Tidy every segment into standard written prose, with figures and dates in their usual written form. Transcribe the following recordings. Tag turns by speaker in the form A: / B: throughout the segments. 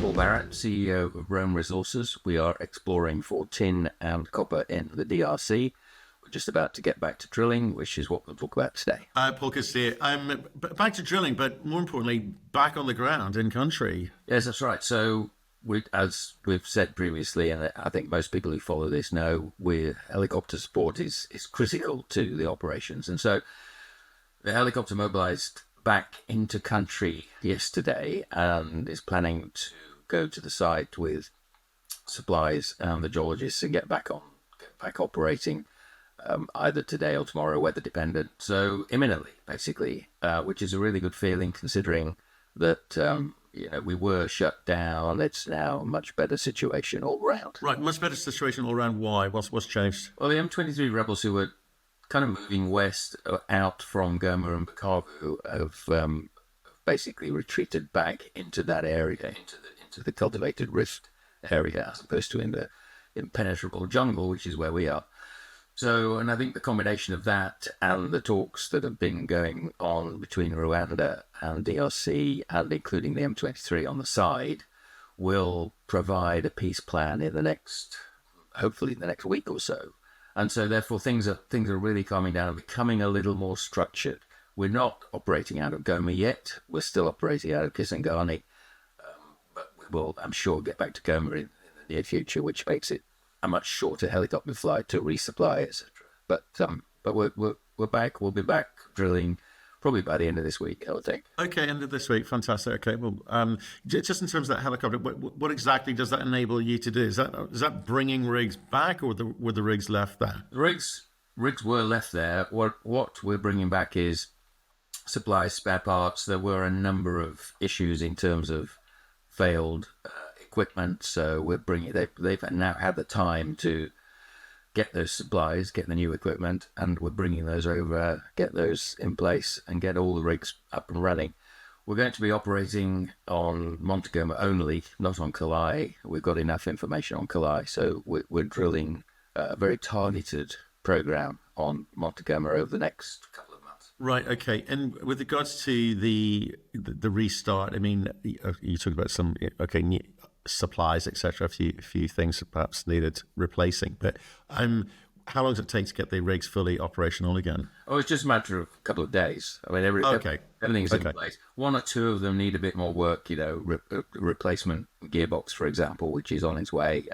A: Paul Barrett, CEO of Rome Resources. We are exploring for tin and copper in the DRC. We're just about to get back to drilling, which is what we'll talk about today.
B: Paul Castillo, I'm back to drilling, but more importantly, back on the ground in country.
A: Yes, that's right. So, as we've said previously, and I think most people who follow this know, helicopter support is critical to the operations. And so the helicopter mobilized back into country yesterday and is planning to go to the site with supplies and the geologists and get back operating either today or tomorrow, weather dependent. So imminently, basically, which is a really good feeling considering that we were shut down. It's now a much better situation all around.
B: Right, much better situation all around. Why? What's changed?
A: Well, the M23 rebels who were kind of moving west out from Goma and Bukavu have basically retreated back into that area, into the cultivated rift area, as opposed to in the impenetrable jungle, which is where we are. So, and I think the combination of that and the talks that have been going on between Rwanda and DRC, and including the M23 on the side, will provide a peace plan hopefully in the next week or so. And so, therefore, things are really calming down and becoming a little more structured. We're not operating out of Goma yet. We're still operating out of Kisangani. But we will, I'm sure, get back to Goma in the near future, which makes it a much shorter helicopter flight to resupply, etc. But we're back. We'll be back drilling probably by the end of this week, I would think.
B: Okay, end of this week. Fantastic. Okay, well, just in terms of that helicopter, what exactly does that enable you to do? Is that bringing rigs back, or were the rigs left there?
A: The rigs were left there. What we're bringing back is supplies, spare parts. There were a number of issues in terms of failed equipment, so we're bringing. They've now had the time to get those supplies, get the new equipment, and we're bringing those over, get those in place, and get all the rigs up and running. We're going to be operating on Mont Agoma only, not on Kalayi. We've got enough information on Kalayi, so we're drilling a very targeted program on Mont Agoma over the next couple of months.
B: Right. Okay. And with regards to the restart, I mean, you talked about some new supplies, etc. A few things perhaps needed replacing, but how long does it take to get the rigs fully operational again?
A: Oh, it's just a matter of a couple of days. I mean, everything's in place. One or two of them need a bit more work, replacement gearbox, for example, which is on its way,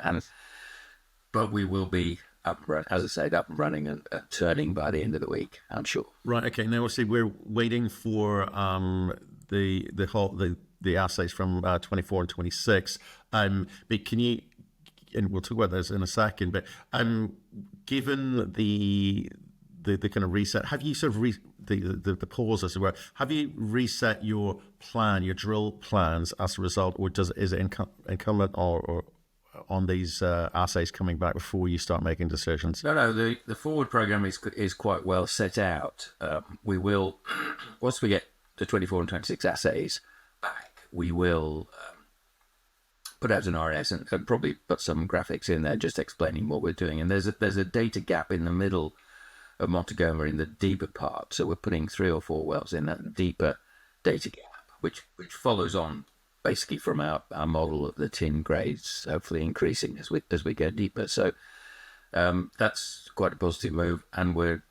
A: but we will be up and running and turning by the end of the week, I'm sure.
B: Right. Okay. Now, obviously, we're waiting for the assays from 24 and 26. But can you, and we'll talk about this in a second, but given the kind of reset, have you sort of the pause, as it were, have you reset your plan, your drill plans as a result, or is it incumbent or on these assays coming back before you start making decisions?
A: No, the forward program is quite well set out. We will, once we get the 24 and 26 assays back, we will put out an RS and probably put some graphics in there just explaining what we're doing. And there's a data gap in the middle of Mont Agoma in the deeper part. So we're putting 3 or 4 wells in that deeper data gap, which follows on basically from our model of the tin grades, hopefully increasing as we go deeper. So that's quite a positive move. And we're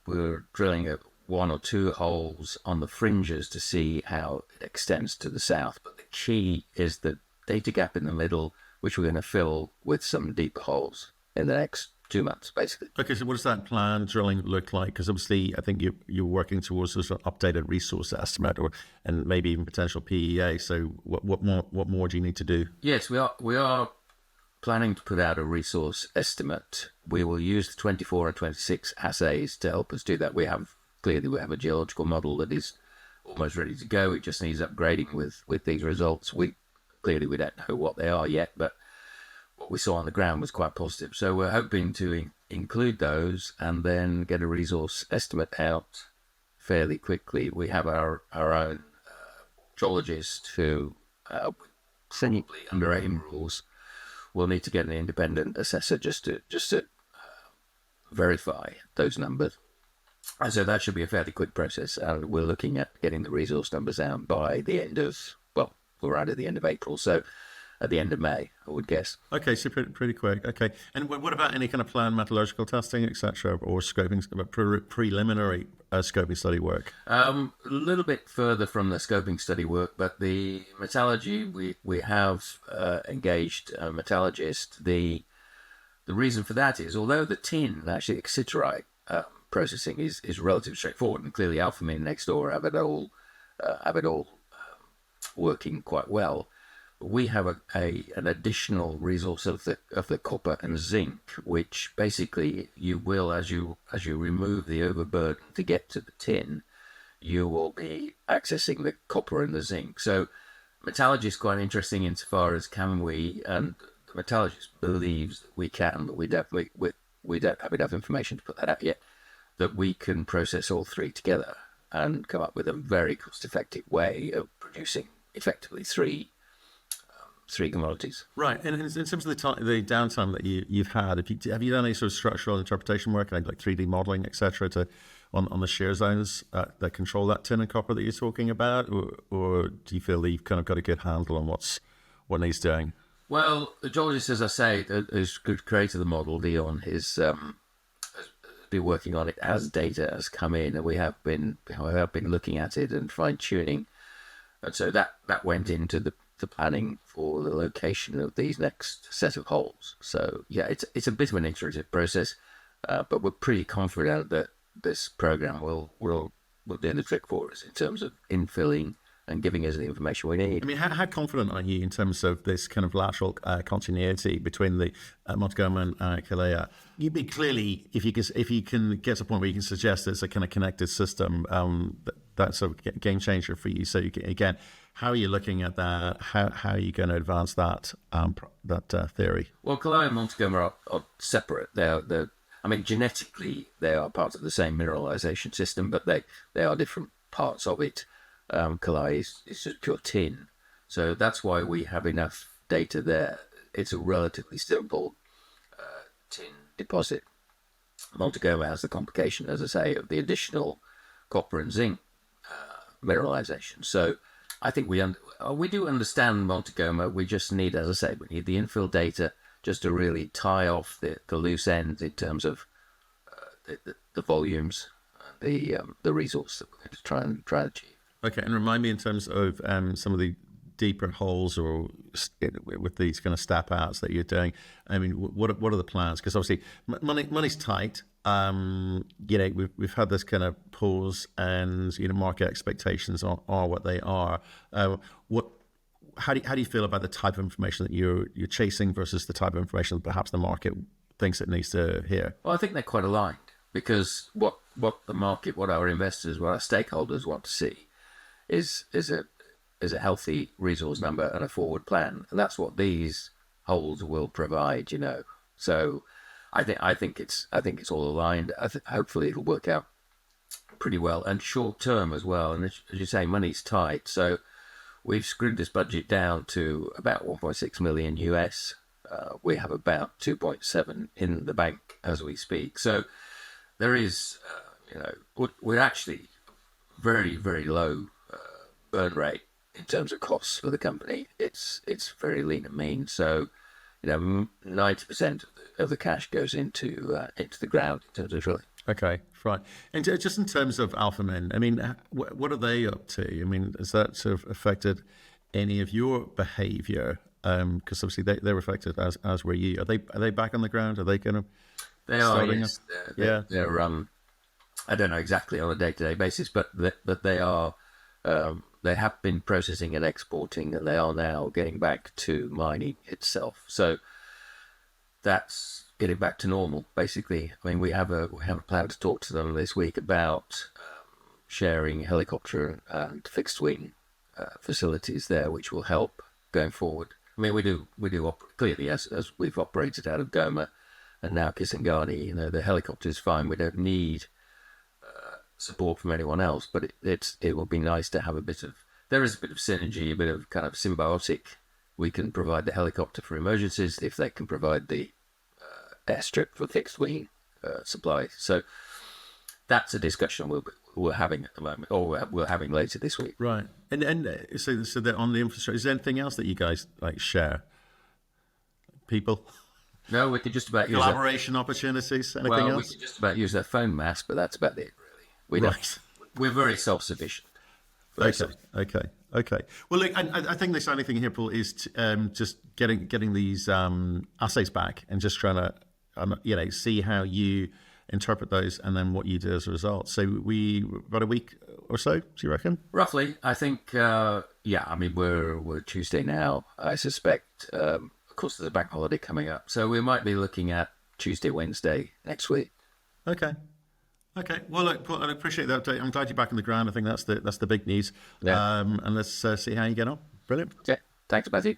A: drilling 1 or 2 holes on the fringes to see how it extends to the south. But the key is the data gap in the middle, which we're going to fill with some deeper holes in the next 2 months, basically.
B: Okay, so what does that plan drilling look like? Because obviously, I think you're working towards this updated resource estimate, and maybe even potential PEA. So what more do you need to do? Yes,
A: we are planning to put out a resource estimate. We will use the 24 and 26 assays to help us do that. We have a geological model that is almost ready to go. It just needs upgrading with these results. We don't know what they are yet, but what we saw on the ground was quite positive. So we're hoping to include those and then get a resource estimate out fairly quickly. We have our own geologist who, simply under AIM rules, will need to get an independent assessor just to verify those numbers. And so that should be a fairly quick process. And we're looking at getting the resource numbers out by the end of, we're right at the end of April. So at the end of May, I would guess.
B: Okay, so pretty quick. Okay, and what about any kind of planned metallurgical testing, etc., or scoping, preliminary scoping study work?
A: A little bit further from the scoping study work, but the metallurgy, we have engaged a metallurgist. The reason for that is, although the tin, actually excitorite processing is relatively straightforward, and clearly Alphamin next door have it all working quite well. We have an additional resource of the copper and zinc, which basically you will, as you remove the overburden to get to the tin, you will be accessing the copper and the zinc. So metallurgy is quite interesting insofar as can we, and the metallurgist believes that we can, but we don't have enough information to put that out yet, that we can process all three together and come up with a very cost-effective way of producing effectively three commodities.
B: Right, and in terms of the downtime that you've had, have you done any sort of structural interpretation work, like 3D modeling, etc., on the shear zones that control that tin and copper that you're talking about, or do you feel that you've kind of got a good handle on what needs doing?
A: Well, the geologist, as I say, who's created the model, Dion, has been working on it as data has come in, and we have been looking at it and fine tuning, and so that went into the planning for the location of these next set of holes. So yeah, it's a bit of an iterative process, but we're pretty confident that this program will do the trick for us in terms of infilling and giving us the information we need.
B: I mean, how confident are you in terms of this kind of lateral continuity between the Mont Agoma and Kalayi? You'd be clearly, if you can get to a point where you can suggest there's a kind of connected system, that's a game changer for you. So again, how are you looking at that? How are you going to advance that theory?
A: Well, Kalayi and Mont Agoma are separate. Genetically they are part of the same mineralization system, but they are different parts of it. Kalayi is just pure tin, so that's why we have enough data there. It's a relatively simple tin deposit. Mont Agoma has the complication, as I say, of the additional copper and zinc mineralization. So I think we do understand Mont Agoma. We just need, as I say, we need the infill data just to really tie off the loose ends in terms of the volumes, the resource that we're going to try and achieve.
B: Okay, and remind me in terms of some of the deeper holes or with these kind of step outs that you're doing. I mean, what are the plans? Because obviously money's tight. We've had this kind of pause, and market expectations are what they are. How do you feel about the type of information that you're chasing versus the type of information that perhaps the market thinks it needs to hear?
A: Well, I think they're quite aligned, because what the market, what our investors, what our stakeholders want to see is a healthy resource number and a forward plan, and that's what these holes will provide. So I think it's all aligned. Hopefully it'll work out pretty well, and short term as well. And as you say, money's tight, so we've screwed this budget down to about 1.6 million US. We have about 2.7 in the bank as we speak. So there is, we're actually very, very low burn rate in terms of costs for the company. It's very lean and mean. So 90% of the cash goes into the ground in terms of drilling.
B: Okay, right. And just in terms of Alphamin, I mean, what are they up to? I mean, has that sort of affected any of your behaviour? Because obviously they're affected as were you. Are they back on the ground? Are they kind of?
A: They are. Yes. They're I don't know exactly on a day-to-day basis, but they are. They have been processing and exporting, and they are now getting back to mining itself. So that's getting back to normal, basically. I mean, we have a plan to talk to them this week about sharing helicopter and fixed wing facilities there, which will help going forward. I mean, we do clearly as we've operated out of Goma and now Kisangani. The helicopter is fine. We don't need support from anyone else, but it will be nice to have there is a bit of synergy, a bit of kind of symbiotic. We can provide the helicopter for emergencies if they can provide the airstrip for fixed wing supply. So that's a discussion we're having at the moment, or we're having later this week.
B: Right. And so that on the infrastructure, is there anything else that you guys share people?
A: No, we could just about use that.
B: Collaboration opportunities? Anything
A: Well, we
B: else?
A: could just about use that phone mass, but that's about it, really. We don't.
B: Right.
A: We're very self-sufficient.
B: Okay. Well, look, I think the exciting thing here, Paul, is just getting these assays back and just trying to, see how you interpret those and then what you do as a result. So about a week or so, do you reckon?
A: Roughly, I think. I mean, we're Tuesday now. I suspect. Of course, there's a bank holiday coming up, so we might be looking at Tuesday, Wednesday next week.
B: Okay. Well, look, Paul, I appreciate that update. I'm glad you're back on the ground. I think that's the big news.
A: Yeah.
B: And let's see how you get on. Brilliant.
A: Okay. Thanks, Matthew.